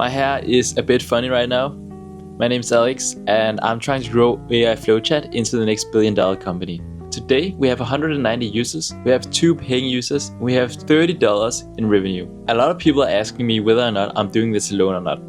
My hair is a bit funny right now. My name is Alex and I'm trying to grow AI Flowchat into the next billion-dollar company. Today we have 190 users, we have 2 paying users, and we have $30 in revenue. A lot of people are asking me whether or not I'm doing this alone or not.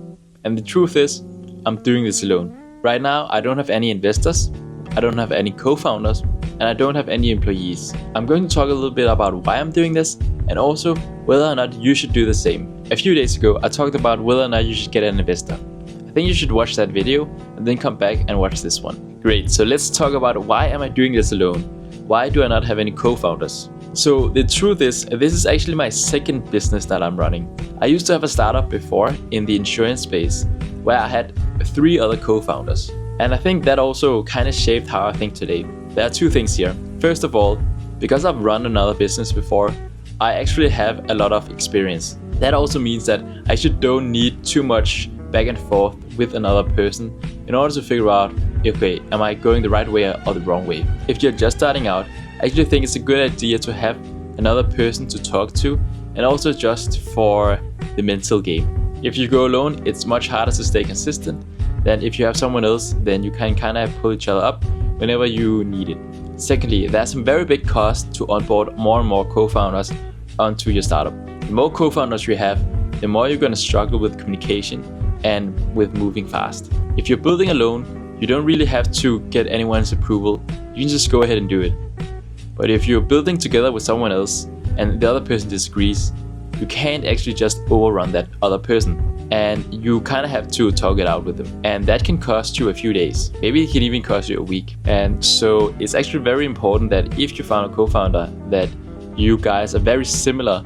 And the truth is, I'm doing this alone. Right now I don't have any investors, I don't have any co-founders, and I don't have any employees. I'm going to talk a little bit about why I'm doing this and also whether or not you should do the same. A few days ago I talked about whether or not you should get an investor. I think you should watch that video and then come back and watch this one. Great, so let's talk about why am I doing this alone? Why do I not have any co-founders? So the truth is, this is actually my second business that I'm running. I used to have a startup before in the insurance space where I had 3 other co-founders. And I think that also kind of shaped how I think today. There are 2 things here. First of all, because I've run another business before, I actually have a lot of experience. That also means that I don't need too much back and forth with another person in order to figure out, okay, am I going the right way or the wrong way? If you're just starting out, I actually think it's a good idea to have another person to talk to, and also just for the mental game. If you go alone, it's much harder to stay consistent than if you have someone else, then you can kind of pull each other up whenever you need it. Secondly, there's some very big cost to onboard more and more co-founders onto your startup. The more co-founders you have, the more you're going to struggle with communication and with moving fast. If you're building alone, you don't really have to get anyone's approval. You can just go ahead and do it. But if you're building together with someone else and the other person disagrees, you can't actually just overrun that other person. And you kind of have to talk it out with them. And that can cost you a few days. Maybe it can even cost you a week. And so it's actually very important that if you found a co-founder, that you guys are very similar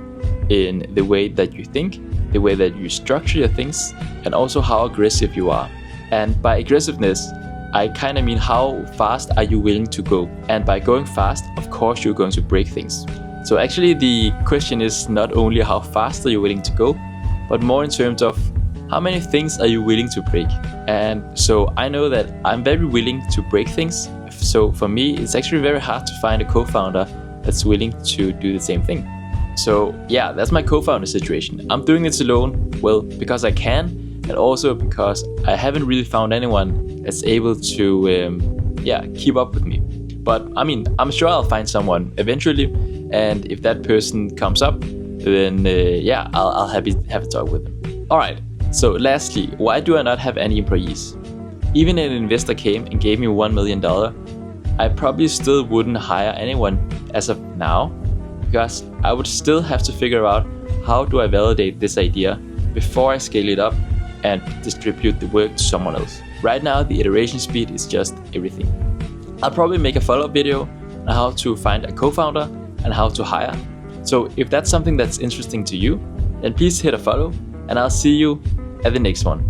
in the way that you think, the way that you structure your things, and also how aggressive you are. And by aggressiveness, I kind of mean how fast are you willing to go. And by going fast, of course, you're going to break things. So actually the question is not only how fast are you willing to go, but more in terms of how many things are you willing to break. And so I know that I'm very willing to break things. So for me, it's actually very hard to find a co-founder that's willing to do the same thing. So yeah, that's my co-founder situation. I'm doing this alone, well, because I can, and also because I haven't really found anyone that's able to keep up with me. But I mean, I'm sure I'll find someone eventually, and if that person comes up, then I'll have a talk with them. Alright, so lastly, why do I not have any employees? Even if an investor came and gave me $1 million, I probably still wouldn't hire anyone as of now, because I would still have to figure out how do I validate this idea before I scale it up and distribute the work to someone else. Right now, the iteration speed is just everything. I'll probably make a follow-up video on how to find a co-founder and how to hire. So if that's something that's interesting to you, then please hit a follow, and I'll see you at the next one.